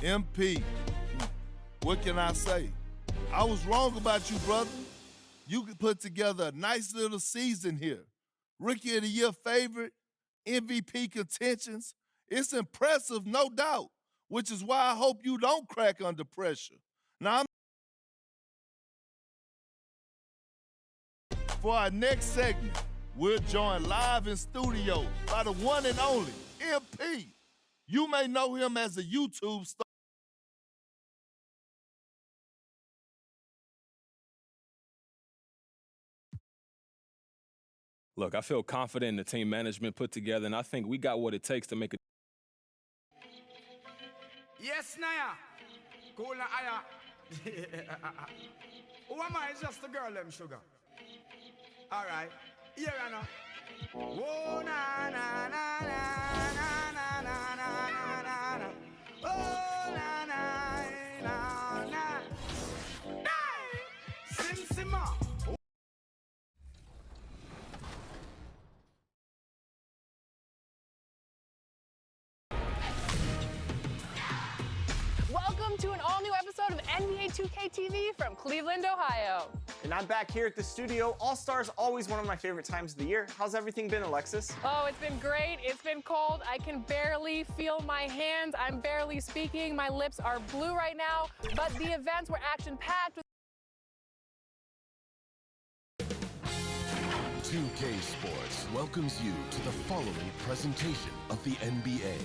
MP, what can I say? I was wrong about you, brother. You could put together a nice little season here. Rookie of the Year favorite, MVP contentions. It's impressive, no doubt, which is why I hope you don't crack under pressure. Now, for our next segment, we're joined live in studio by the one and only MP. You may know him as a YouTube star. Look, I feel confident in the team management put together, and I think we got what it takes to make a. Yes, Naya. Cool, Naya. Who am I? It's just a girl, them sugar. All right. Here I know. Whoa, na, na, na, na, na, na, na, na, na, na. Oh, na, na, na, na. Sim, simma. Welcome to an all-new episode of NBA 2K TV from Cleveland, Ohio. And I'm back here at the studio. All-Star's always one of my favorite times of the year. How's everything been, Alexis? Oh, it's been great. It's been cold. I can barely feel my hands. I'm barely speaking. My lips are blue right now. But the events were action-packed. 2K Sports welcomes you to the following presentation of the NBA.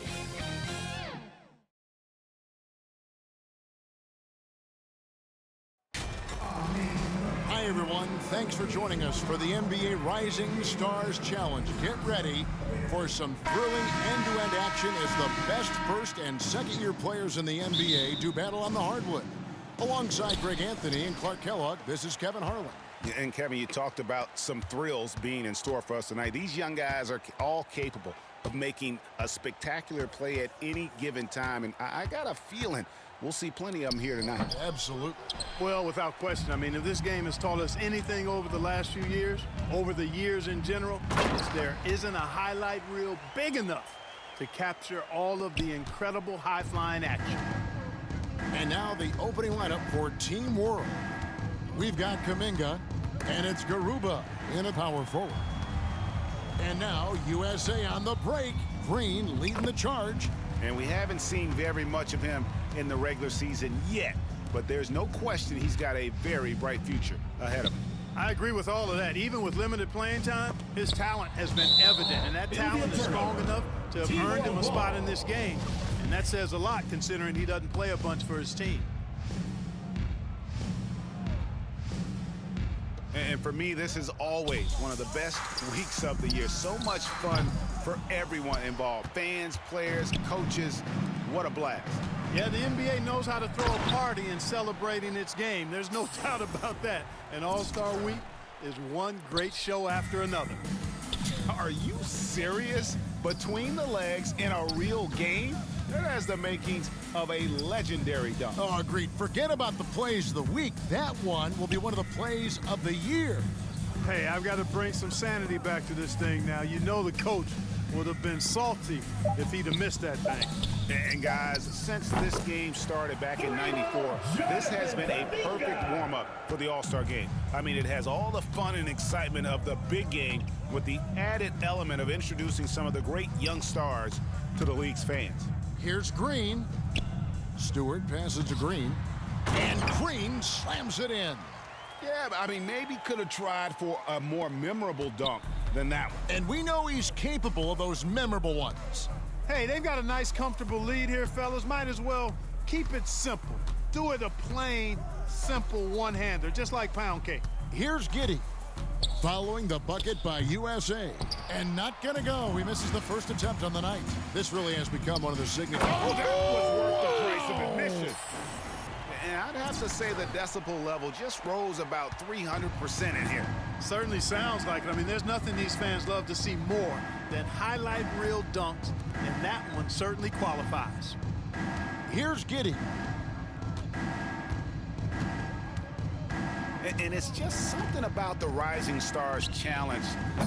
Hi, everyone. Thanks for joining us for the NBA Rising Stars Challenge. Get ready for some thrilling end-to-end action as the best first and second-year players in the NBA do battle on the hardwood. Alongside Greg Anthony and Clark Kellogg, this is Kevin Harlan. And, Kevin, you talked about some thrills being in store for us tonight. These young guys are all capable of making a spectacular play at any given time, and I got a feeling we'll see plenty of them here tonight. Absolutely. Well, without question. I mean, if this game has taught us anything over the last few years, over the years in general, is there isn't a highlight reel big enough to capture all of the incredible high-flying action. And now the opening lineup for Team World. We've got Kuminga, and it's Garuba in a power forward. And now USA on the break. Green leading the charge. And we haven't seen very much of him in the regular season yet, but there's no question he's got a very bright future ahead of him. I agree with all of that. Even with limited playing time, his talent has been evident, and that talent is strong enough to have earned him a spot in this game. And that says a lot considering he doesn't play a bunch for his team. And for me, this is always one of the best weeks of the year. So much fun for everyone involved. Fans, players, coaches. What a blast. Yeah, the NBA knows how to throw a party in celebrating its game. There's no doubt about that. And All-Star Week is one great show after another. Are you serious? Between the legs in a real game? That has the makings of a legendary dunk. Oh, agreed. Forget about the plays of the week. That one will be one of the plays of the year. Hey, I've got to bring some sanity back to this thing now. You know the coach would have been salty if he'd have missed that thing. And guys, since this game started back in '94, this has been a perfect warm-up for the All-Star game. I mean, it has all the fun and excitement of the big game with the added element of introducing some of the great young stars to the league's fans. Here's Green. Stewart passes to Green. And Green slams it in. Yeah, but I mean, maybe could have tried for a more memorable dunk than that one. And we know he's capable of those memorable ones. Hey, they've got a nice, comfortable lead here, fellas. Might as well keep it simple. Do it a plain, simple one-hander, just like pound cake. Here's Giddey. Following the bucket by USA. And not gonna go. He misses the first attempt on the night. This really has become one of the signature. Oh, that was worth the price of admission. And I'd have to say the decibel level just rose about 300% in here. Certainly sounds like it. I mean, there's nothing these fans love to see more than highlight reel dunks, and that one certainly qualifies. Here's Giddey. And it's just something about the Rising Stars Challenge.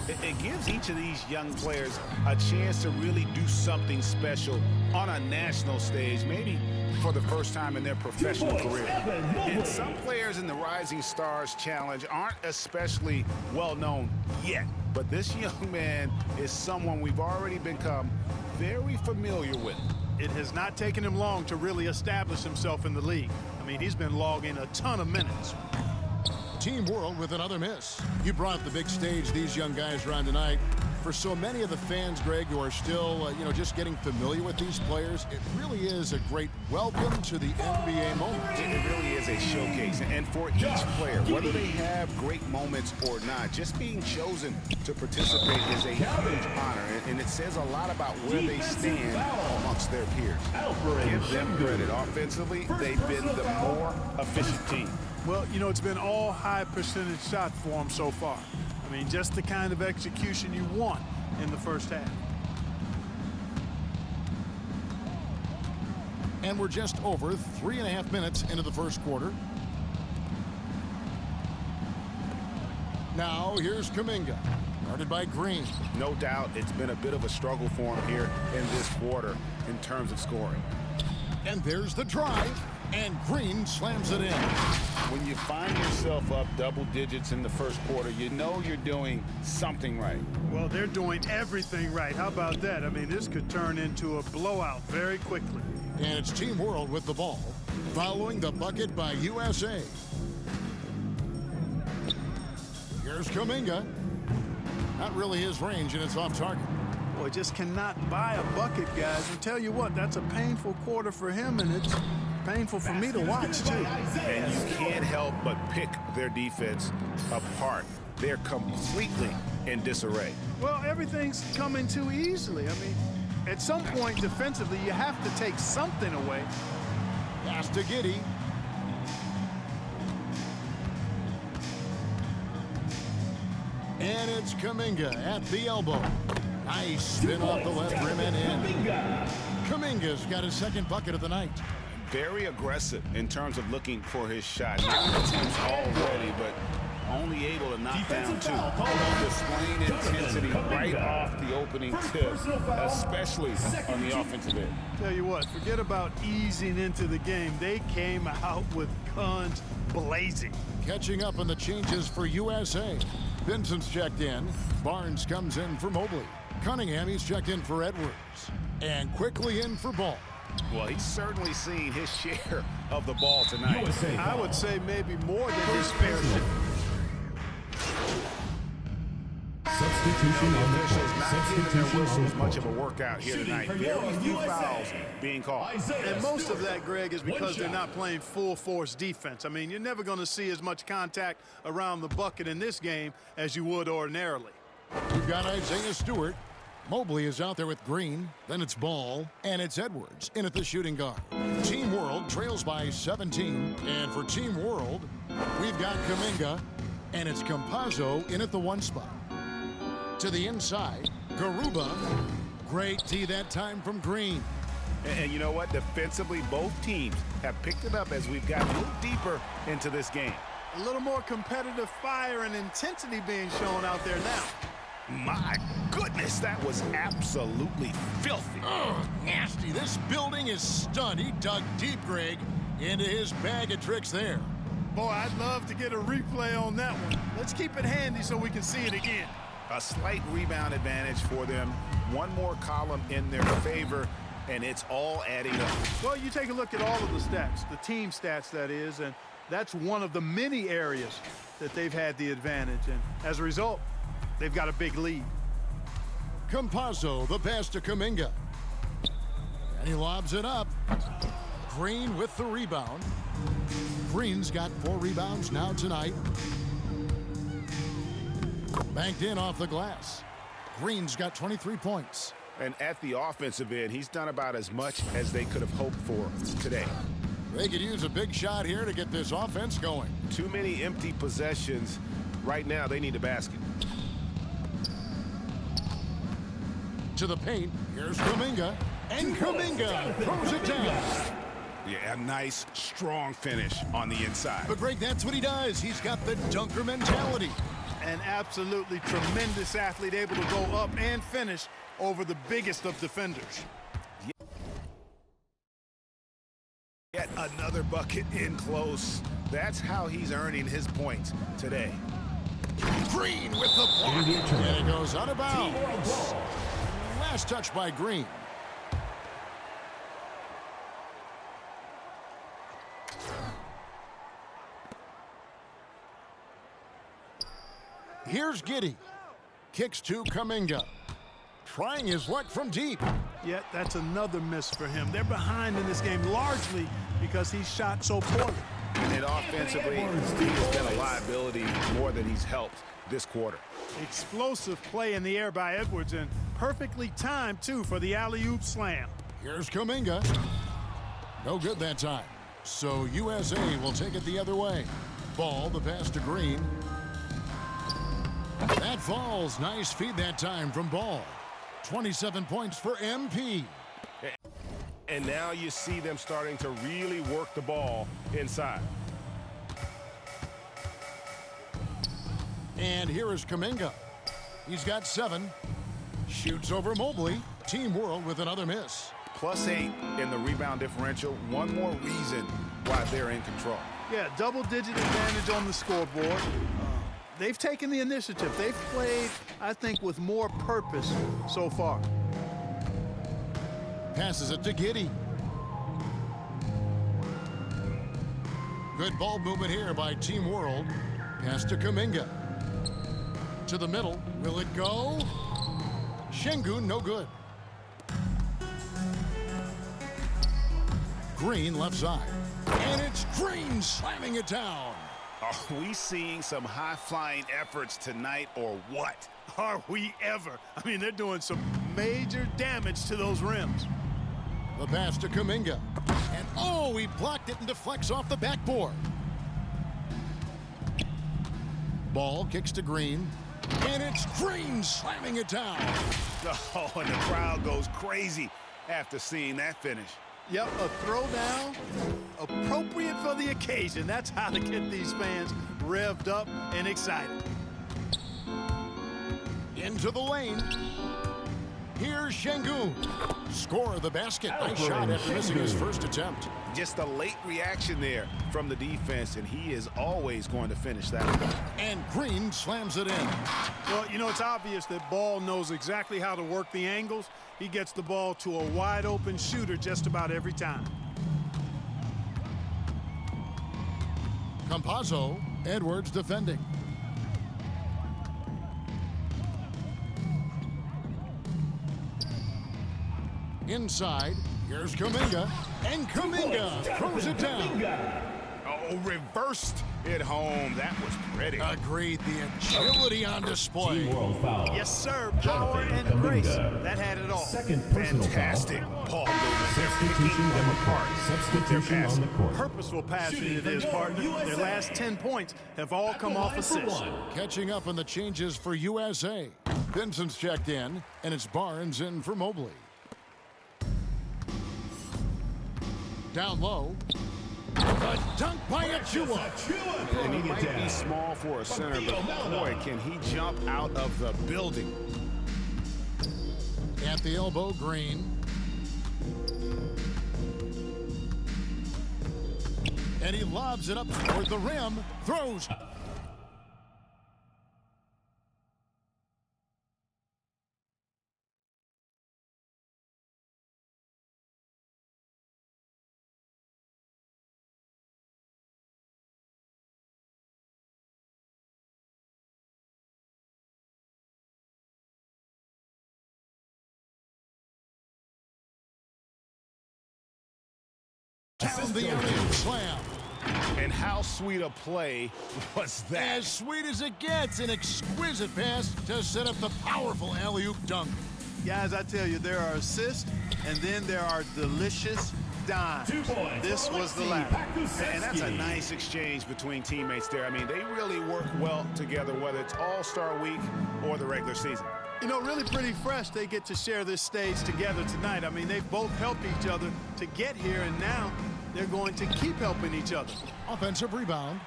It gives each of these young players a chance to really do something special on a national stage, maybe for the first time in their professional career. And some players in the Rising Stars Challenge aren't especially well known yet, but this young man is someone we've already become very familiar with. It has not taken him long to really establish himself in the league. I mean, he's been logging a ton of minutes. Team World with another miss. You brought the big stage these young guys are on tonight. For so many of the fans, Greg, who are still, just getting familiar with these players, it really is a great welcome to the NBA moment. It really is a showcase. And for each player, whether they have great moments or not, just being chosen to participate is a huge honor. And it says a lot about where they stand amongst their peers. Give them credit. Offensively, they've been the more efficient team. Well, it's been all high percentage shots for them so far. I mean, just the kind of execution you want in the first half. And we're just over 3.5 minutes into the first quarter. Now here's Kuminga, guarded by Green. No doubt it's been a bit of a struggle for him here in this quarter in terms of scoring. And there's the drive, and Green slams it in. When you find yourself up double digits in the first quarter, you know you're doing something right. Well, they're doing everything right. How about that? I mean, this could turn into a blowout very quickly. And it's Team World with the ball, following the bucket by USA. Here's Kuminga. Not really his range, and it's off target. Boy, just cannot buy a bucket, guys. And tell you what, that's a painful quarter for him, and it's painful for me to watch, too. And you can't help but pick their defense apart. They're completely in disarray. Well, everything's coming too easily. I mean, at some point defensively, you have to take something away. Pass to Giddey. And it's Kuminga at the elbow. Nice spin off the left rim and in. Kuminga's got his second bucket of the night. Very aggressive in terms of looking for his shot. 9 attempts already, but only able to knock down 2. Displaying intensity right off the opening tip, especially on the offensive end. Tell you what, forget about easing into the game. They came out with guns blazing. Catching up on the changes for USA. Vincent's checked in. Barnes comes in for Mobley. Cunningham, he's checked in for Edwards. And quickly in for Ball. Well, he's certainly seen his share of the ball tonight. I would say maybe more than his fair share. Substitution on the Officials court. not giving their Substitution on whistles the much court. of a workout here tonight. Very few fouls being called. And most of that, Greg, is because they're not playing full force defense. I mean, you're never going to see as much contact around the bucket in this game as you would ordinarily. We've got Isaiah Stewart. Mobley is out there with Green. Then it's Ball. And it's Edwards in at the shooting guard. Team World trails by 17. And for Team World, we've got Kuminga. And it's Campazzo in at the 1 spot. To the inside, Garuba. Great tee that time from Green. And you know what? Defensively, both teams have picked it up as we've gotten a little deeper into this game. A little more competitive fire and intensity being shown out there now. My goodness, that was absolutely filthy. Oh, nasty. This building is stunned. He dug deep, Greg, into his bag of tricks there. Boy, I'd love to get a replay on that one. Let's keep it handy so we can see it again. A slight rebound advantage for them. One more column in their favor, and it's all adding up. Well, you take a look at all of the stats, the team stats, that is, and that's one of the many areas that they've had the advantage. And as a result, they've got a big lead. Campazzo, the pass to Kuminga. And he lobs it up. Green with the rebound. Green's got 4 rebounds now tonight. Banked in off the glass. Green's got 23 points. And at the offensive end, he's done about as much as they could have hoped for today. They could use a big shot here to get this offense going. Too many empty possessions. Right now, they need a basket. To the paint. Here's Kuminga. And Kuminga throws it down. Yeah, a nice, strong finish on the inside. But Greg, that's what he does. He's got the dunker mentality. An absolutely tremendous athlete, able to go up and finish over the biggest of defenders. Yet another bucket in close. That's how he's earning his points today. Green with the block. And it goes out of bounds. Last touch by Green. Here's Giddey. Kicks to Kuminga. Trying his luck from deep. Yet that's another miss for him. They're behind in this game largely because he shot so poorly. And offensively, he's been a liability more than he's helped this quarter. Explosive play in the air by Edwards, and perfectly timed, too, for the alley-oop slam. Here's Kuminga. No good that time. So USA will take it the other way. Ball, the pass to Green. That falls. Nice feed that time from Ball. 27 points for MP. And now you see them starting to really work the ball inside. And here is Kuminga. He's got 7. Shoots over Mobley. Team World with another miss. +8 in the rebound differential. One more reason why they're in control. Yeah, double-digit advantage on the scoreboard. They've taken the initiative. They've played, I think, with more purpose so far. Passes it to Giddey. Good ball movement here by Team World. Pass to Kuminga. To the middle. Will it go? Şengün, no good. Green left side. And it's Green slamming it down. Are we seeing some high-flying efforts tonight or what? Are we ever? I mean, they're doing some major damage to those rims. The pass to Kuminga. And oh, he blocked it and deflects off the backboard. Ball kicks to Green. And it's Green slamming it down. Oh, and the crowd goes crazy after seeing that finish. Yep, a throwdown appropriate for the occasion. That's how to get these fans revved up and excited. Into the lane. Here's Şengün. Score the basket. Nice shot after missing his first attempt. Just a late reaction there from the defense, and he is always going to finish that one. And Green slams it in. Well, you know, it's obvious that Ball knows exactly how to work the angles. He gets the ball to a wide-open shooter just about every time. Campazzo, Edwards defending. Inside, here's Kuminga. And Kuminga throws it down. Oh, reversed it home. That was pretty. Agreed. The agility on display. Yes, sir. Power and grace. That had it all. Fantastic ball movement. They're picking them apart with their passing. Purposeful passing it is, partner. Their last 10 points have all come off assists. Catching up on the changes for USA. Vincent's checked in, and it's Barnes in for Mobley. Down low. A dunk by Achua. And he might be small for a center, but boy, can he jump out of the building. At the elbow, Green. And he lobs it up toward the rim. Throws. Down the alley slam. And how sweet a play was that? As sweet as it gets, an exquisite pass to set up the powerful alley-oop dunk. Guys, I tell you, there are assists, and then there are delicious dimes. This was the latter. And that's a nice exchange between teammates there. I mean, they really work well together, whether it's All-Star Week or the regular season. You know, really pretty fresh they get to share this stage together tonight. I mean, they've both helped each other to get here, and now they're going to keep helping each other. Offensive rebound.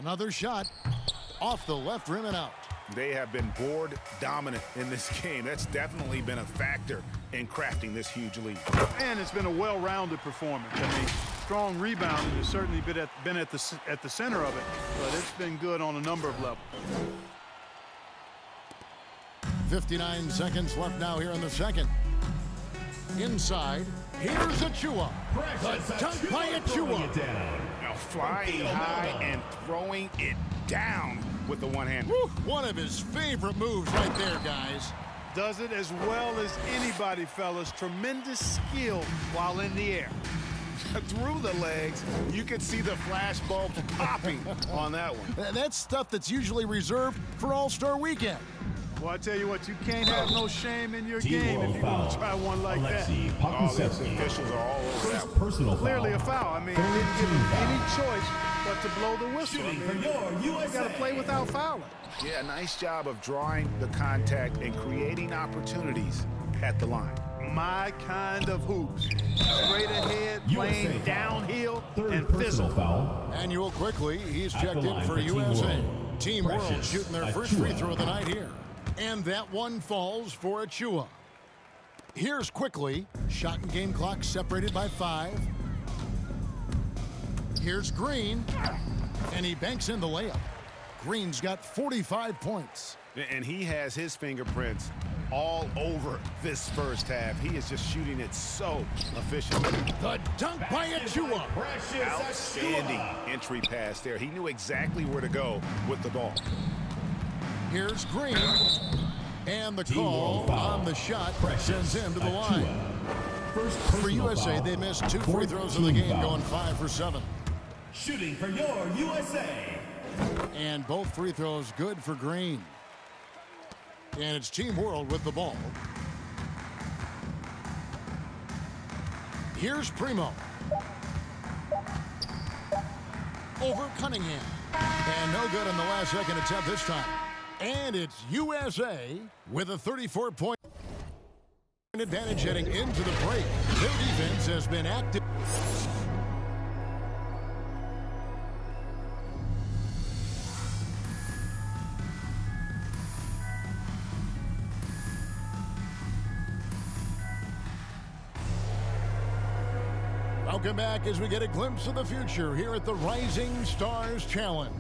Another shot off the left rim and out. They have been board dominant in this game. That's definitely been a factor in crafting this huge lead. And it's been a well-rounded performance. I mean, strong rebounding has certainly been at the center of it, but it's been good on a number of levels. 59 seconds left now here in the second. Inside, here's Achiuwa. The dunk by Achiuwa. Now flying high and throwing it down with the one-hander. One of his favorite moves right there, guys. Does it as well as anybody, fellas. Tremendous skill while in the air. Through the legs, you can see the flash bulbs popping on that one. That's stuff that's usually reserved for All-Star Weekend. Well, I tell you what, you can't have no shame in your game if you're going to try one like that. All these officials are all over that one. Clearly a foul. I mean, he didn't give him any choice but to blow the whistle. I mean, you got to play without fouling. Yeah, nice job of drawing the contact and creating opportunities at the line. My kind of hoops. Straight ahead, playing downhill, and physical. Manuel quickly, he's checked in for USA. Team World shooting their first free throw of the night here. And that one falls for Achiuwa. Here's quickly, shot and game clock separated by 5. Here's Green, and he banks in the layup. Green's got 45 points. And he has his fingerprints all over this first half. He is just shooting it so efficiently. The dunk by Achiuwa. Outstanding entry pass there. He knew exactly where to go with the ball. Here's Green, and the call on the shot sends him to the line. For USA, they missed 2 free throws in the game, going 5 for 7. Shooting for your USA. And both free throws good for Green. And it's Team World with the ball. Here's Primo. Over Cunningham. And no good on the last second attempt this time. And it's USA with a 34-point advantage heading into the break. Their defense has been active. Welcome back as we get a glimpse of the future here at the Rising Stars Challenge.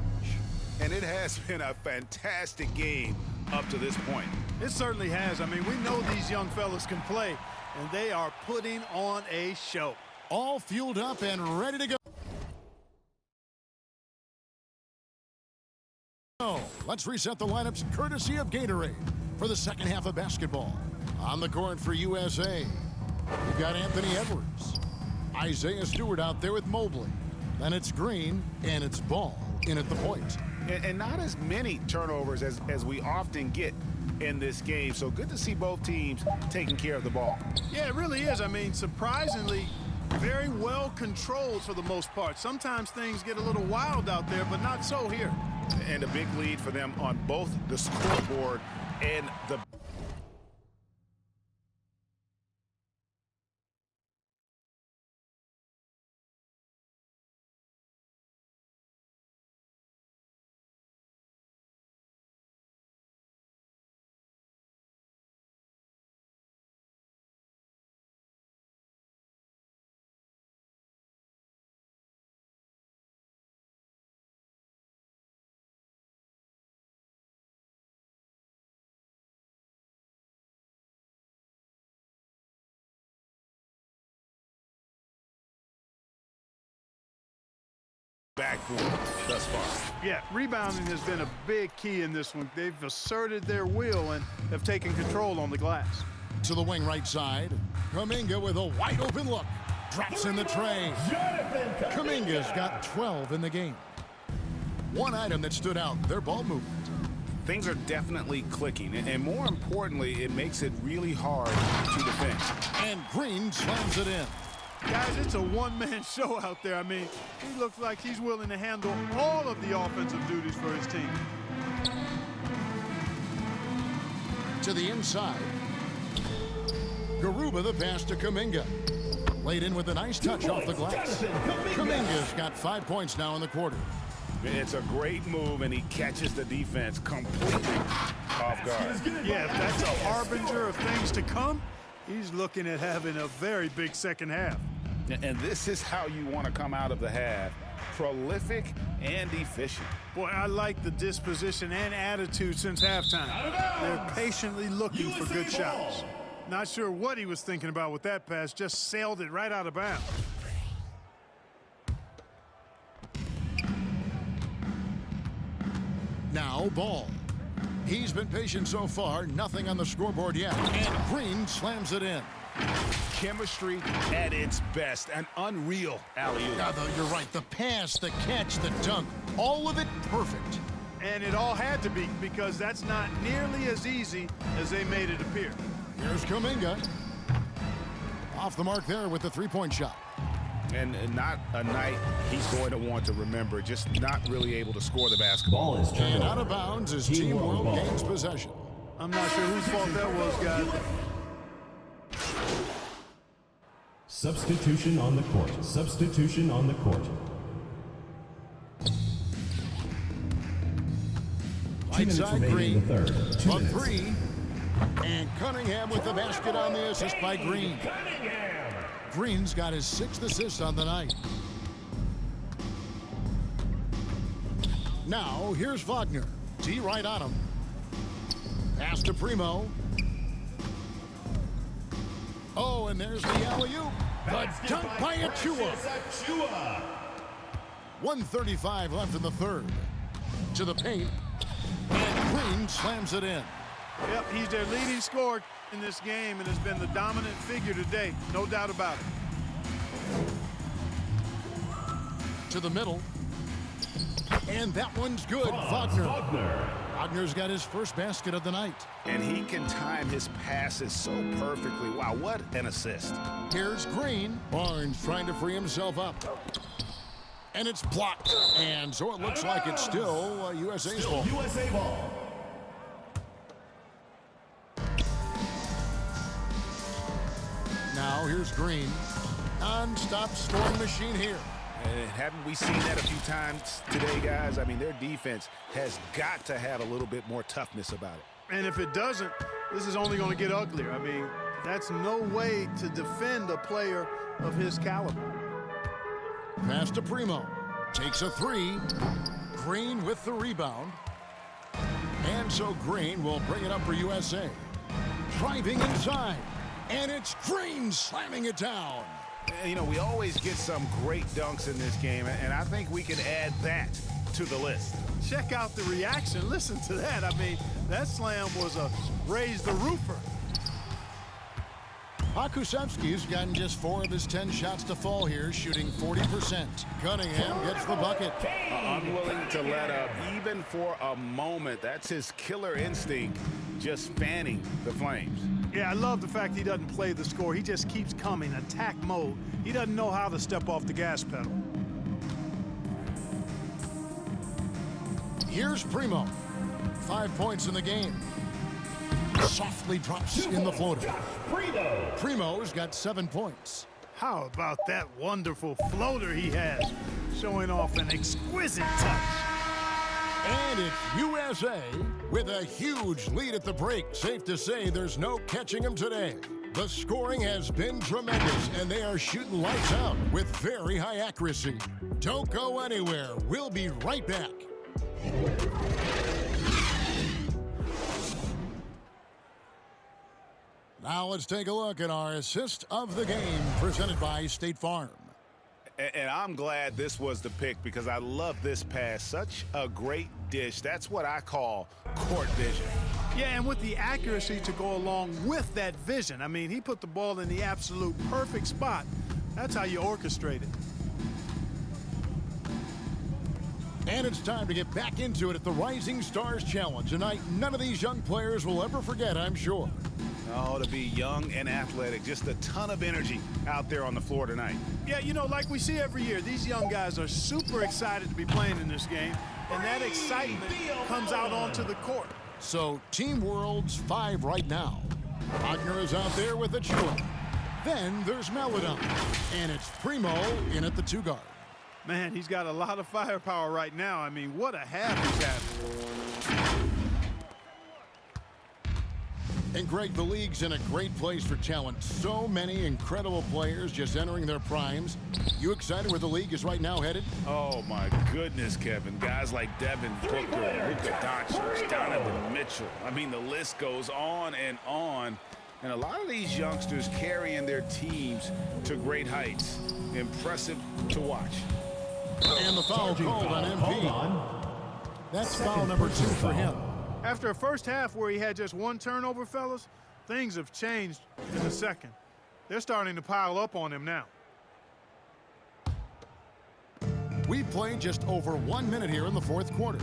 And it has been a fantastic game up to this point. It certainly has. I mean, we know these young fellas can play, and they are putting on a show. All fueled up and ready to go. Let's reset the lineups courtesy of Gatorade for the second half of basketball. On the court for USA, we've got Anthony Edwards. Isaiah Stewart out there with Mobley. Then it's Green, and it's Ball in at the point. And not as many turnovers as we often get in this game. So good to see both teams taking care of the ball. Yeah, it really is. I mean, surprisingly, very well controlled for the most part. Sometimes things get a little wild out there, but not so here. And a big lead for them on both the scoreboard and the... backboard thus far. Yeah, rebounding has been a big key in this one. They've asserted their will and have taken control on the glass. To the wing right side, Kuminga with a wide open look. Drops in the tray. Kuminga's got 12 in the game. One item that stood out, their ball movement. Things are definitely clicking, and more importantly, it makes it really hard to defend. And Green slams it in. Guys, it's a one-man show out there. I mean, he looks like he's willing to handle all of the offensive duties for his team. To the inside. Garuba the pass to Kuminga. Laid in with a nice touch off the glass. Kuminga's got 5 points now in the quarter. It's a great move, and he catches the defense completely off guard. Yeah, if that's a harbinger of things to come, he's looking at having a very big second half. And this is how you want to come out of the half. Prolific and efficient. Boy, I like the disposition and attitude since halftime. They're patiently looking for good shots. Not sure what he was thinking about with that pass, just sailed it right out of bounds. Now Ball. He's been patient so far, nothing on the scoreboard yet. And Green slams it in. Chemistry at its best. An unreal alley-oop. Yeah, you're right. The pass, the catch, the dunk, all of it perfect. And it all had to be, because that's not nearly as easy as they made it appear. Here's Kuminga. Off the mark there with the three-point shot. And not a night he's going to want to remember, just not really able to score the basketball. Ball is turned And over. out of bounds as Team World gains possession. I'm not sure whose fault that was, guys. Substitution on the court. Substitution on the court. 2 minutes Outside remaining in the Green. third. 2 From minutes. three. And Cunningham with the basket on the assist by Green. Green's got his 6th assist on the night. Now, here's Wagner. T right on him. Pass to Primo. Oh, and there's the alley-oop. The dunk by Achua. 1:35 left in the third. To the paint. And Green slams it in. Yep, he's their leading scorer in this game and has been the dominant figure today, no doubt about it. To the middle. And that one's good. Wagner. Wagner's got his first basket of the night. And he can time his passes so perfectly. Wow, what an assist. Here's Green. Barnes trying to free himself up. And it's blocked. And so it looks like it's still USA's ball. USA ball. Now here's Green. Non-stop scoring machine here. And haven't we seen that a few times today, guys? I mean, their defense has got to have a little bit more toughness about it. And if it doesn't, this is only going to get uglier. I mean, that's no way to defend a player of his caliber. Pass to Primo. Takes a three. Green with the rebound. And so Green will bring it up for USA. Driving inside. And it's Green slamming it down. You know, we always get some great dunks in this game, and I think we can add that to the list. Check out the reaction. Listen to that. I mean, that slam was a raise the roofer. Pokusevski's gotten just 4 of his 10 shots to fall here, shooting 40%. Cunningham gets the bucket. Unwilling to let up, even for a moment. That's his killer instinct, just fanning the flames. Yeah, I love the fact he doesn't play the score. He just keeps coming, attack mode. He doesn't know how to step off the gas pedal. Here's Primo. 5 points in the game. Softly drops in the floater. Primo's got 7 points. How about that wonderful floater he has, showing off an exquisite touch. And it's USA with a huge lead at the break. Safe to say there's no catching them today. The scoring has been tremendous, and they are shooting lights out with very high accuracy. Don't go anywhere. We'll be right back. Now let's take a look at our assist of the game presented by State Farm. And I'm glad this was the pick because I love this pass. Such a great dish. That's what I call court vision. Yeah, and with the accuracy to go along with that vision. I mean, he put the ball in the absolute perfect spot. That's how you orchestrate it. And it's time to get back into it at the Rising Stars Challenge. A night none of these young players will ever forget, I'm sure. Oh, to be young and athletic. Just a ton of energy out there on the floor tonight. Yeah, you know, like we see every year, these young guys are super excited to be playing in this game. And that excitement comes out onto the court. So Team World's 5 right now. Wagner is out there with Achua. Then there's Maledon. And it's Primo in at the 2 guard. Man, he's got a lot of firepower right now. I mean, what a half he's having. And Greg, the league's in a great place for talent. So many incredible players just entering their primes. You excited where the league is right now headed? Oh, my goodness, Kevin. Guys like Devin Booker, Luka Doncic, Donovan Mitchell. I mean, the list goes on and on. And a lot of these youngsters carrying their teams to great heights. Impressive to watch. And the foul called on MP. That's foul number 2 for him. After a first half where he had just 1 turnover, fellas, things have changed in the second. They're starting to pile up on him now. We've played just over 1 minute here in the 4th quarter.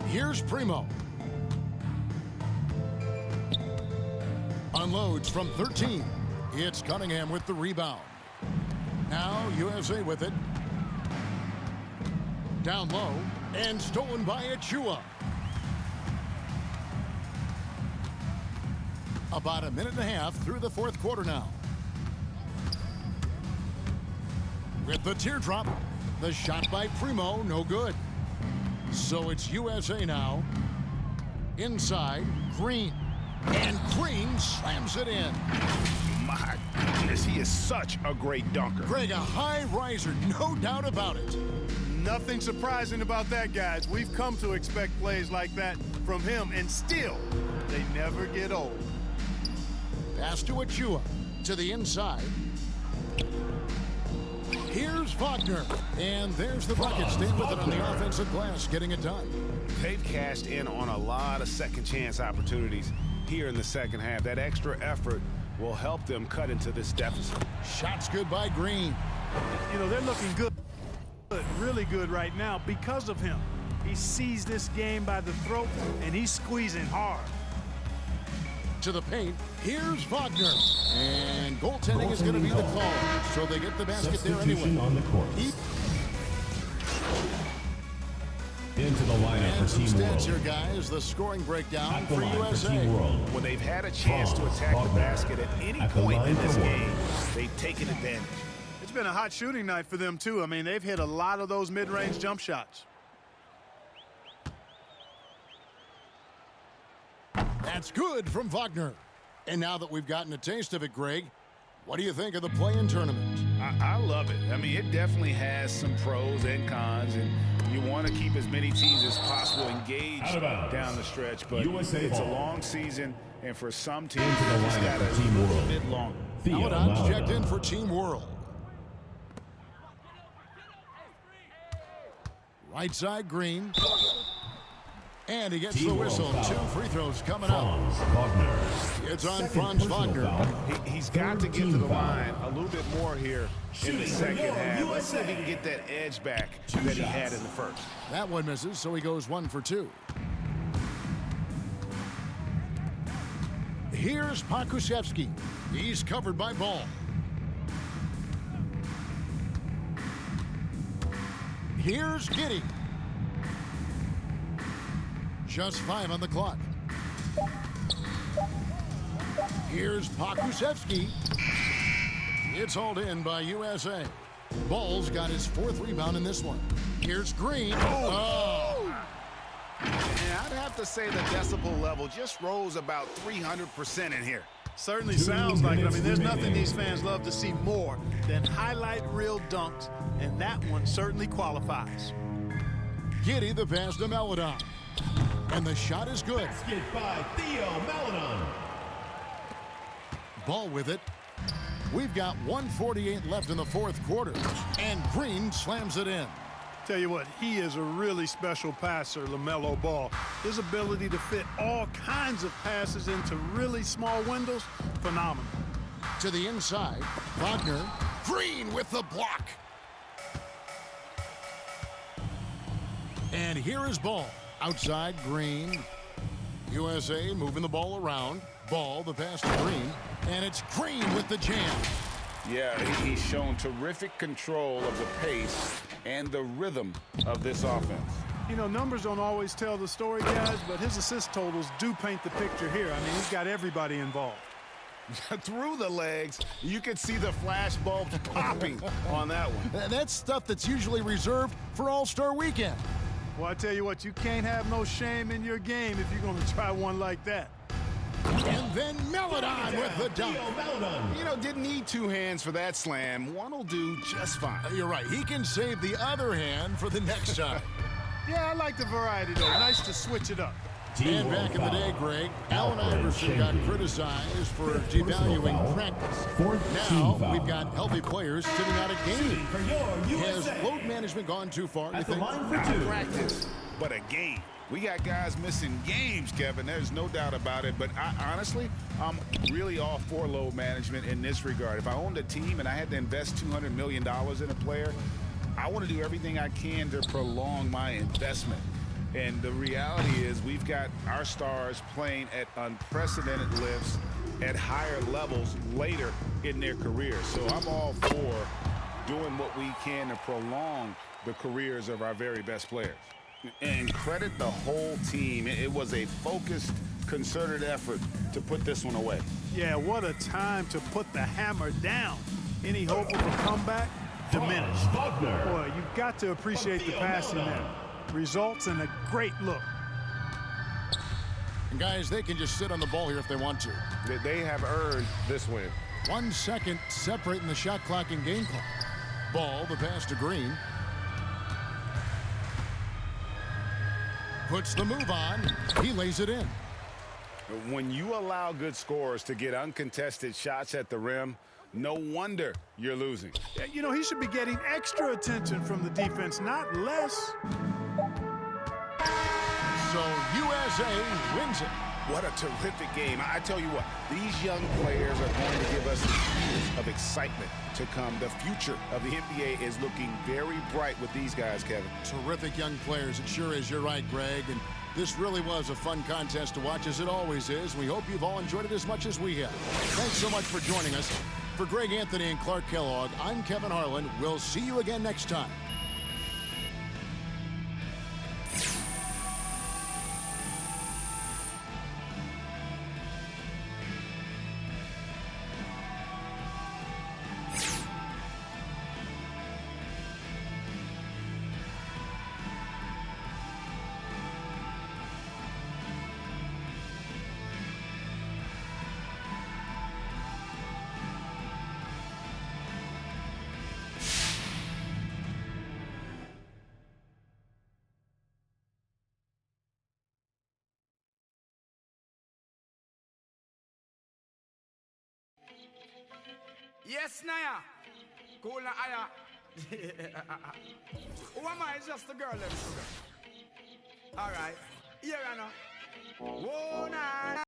Here's Primo. Unloads from 13. It's Cunningham with the rebound. Now USA with it. Down low and stolen by Achua. About a minute and a half through the 4th quarter now. With the teardrop, the shot by Primo, no good. So it's USA now. Inside, Green. And Green slams it in. My goodness, he is such a great dunker. Greg, a high riser, no doubt about it. Nothing surprising about that, guys. We've come to expect plays like that from him, and still, they never get old. Pass to Achua, to the inside. Here's Wagner, and there's the bucket. Stay with it on the offensive glass, getting it done. They've cashed in on a lot of second chance opportunities here in the second half. That extra effort will help them cut into this deficit. Shots good by Green. You know, they're looking good, really good right now because of him. He sees this game by the throat, and he's squeezing hard. To the paint, here's Wagner. And goaltending is going to be the call, so they get the basket there anyway. On the court. Into the lineup And for Team some stats World. here, guys. The scoring breakdown At the for line for USA. Team World. When they've had a chance to attack the basket at any At the point line in for this one. game, they've taken advantage. It's been a hot shooting night for them, too. I mean, they've hit a lot of those mid-range jump shots. That's good from Wagner. And now that we've gotten a taste of it, Greg, what do you think of the play-in tournament? I love it. I mean, it definitely has some pros and cons, and you want to keep as many teams as possible engaged down the stretch, but USA it's a ball. long season, and for some teams, Into the it's lineup got for a Team little World. bit longer. Theo Maledon's Maledon. checked in for Team World. Right side, Green. And he gets Team the World whistle. foul. 2 free throws coming out. Franz Wagner. It's on Second Franz personal Wagner. foul. He's got to get to the line a little bit more here in the second half. Let's see if he can get that edge back that he had in the first. That one misses, so he goes 1 for 2. Here's Pokusevski. He's covered by Ball. Here's Giddey. Just 5 on the clock. Here's Pokusevski. It's hauled in by USA. Ball's got his 4th rebound in this one. Here's Green. Oh! And I'd have to say the decibel level just rose about 300% in here. Certainly 2 sounds like it. I mean, there's minutes nothing remaining. these fans love to see more than highlight reel dunks, and that one certainly qualifies. Giddey the pass to Maledon. And the shot is good. Basket by Theo Maledon. Ball with it. We've got 1:48 left in the 4th quarter. And Green slams it in. Tell you what, he is a really special passer, LaMelo Ball. His ability to fit all kinds of passes into really small windows, phenomenal. To the inside, Wagner. Green with the block. And here is Ball. Outside, Green. USA moving the ball around. Ball, the pass to Green. And it's Green with the jam. Yeah, he's shown terrific control of the pace and the rhythm of this offense. You know, numbers don't always tell the story, guys, but his assist totals do paint the picture here. I mean, he's got everybody involved. Through the legs, you can see the flash bulbs popping on that one. That's stuff that's usually reserved for All-Star Weekend. Well, I tell you what, you can't have no shame in your game if you're going to try one like that. And then Melodon with the dunk. You know, didn't need two hands for that slam. One will do just fine. You're right. He can save the other hand for the next time. Yeah, I like the variety, though. Nice to switch it up. And back in the day, Greg, Allen Iverson got criticized for devaluing practice. Now we've got healthy players sitting out a game. Has load management gone too far, you think? Not practice, but a game. We got guys missing games, Kevin. There's no doubt about it. But honestly, I'm really all for load management in this regard. If I owned a team and I had to invest $200 million in a player, I want to do everything I can to prolong my investment. And the reality is we've got our stars playing at unprecedented lifts at higher levels later in their careers. So I'm all for doing what we can to prolong the careers of our very best players. And credit the whole team. It was a focused, concerted effort to put this one away. Yeah, what a time to put the hammer down. Any hope of a comeback? Diminished. Boy, you've got to appreciate the passing there. Results in a great look. And guys, they can just sit on the ball here if they want to. They have earned this win. 1 second separating the shot clock and game clock. Ball, the pass to Green. Puts the move on. He lays it in. When you allow good scorers to get uncontested shots at the rim, no wonder you're losing. You know, he should be getting extra attention from the defense, not less. So USA wins it. What a terrific game. I tell you what, these young players are going to give us years of excitement to come. The future of the NBA is looking very bright with these guys, Kevin. Terrific young players. It sure is. You're right, Greg. And this really was a fun contest to watch, as it always is. We hope you've all enjoyed it as much as we have. Thanks so much for joining us. For Greg Anthony and Clark Kellogg, I'm Kevin Harlan. We'll see you again next time. Yes, Naya. Cool na aya. Who am I? It's just the girl, them sugar. All right. Here I know. Whoa, nah.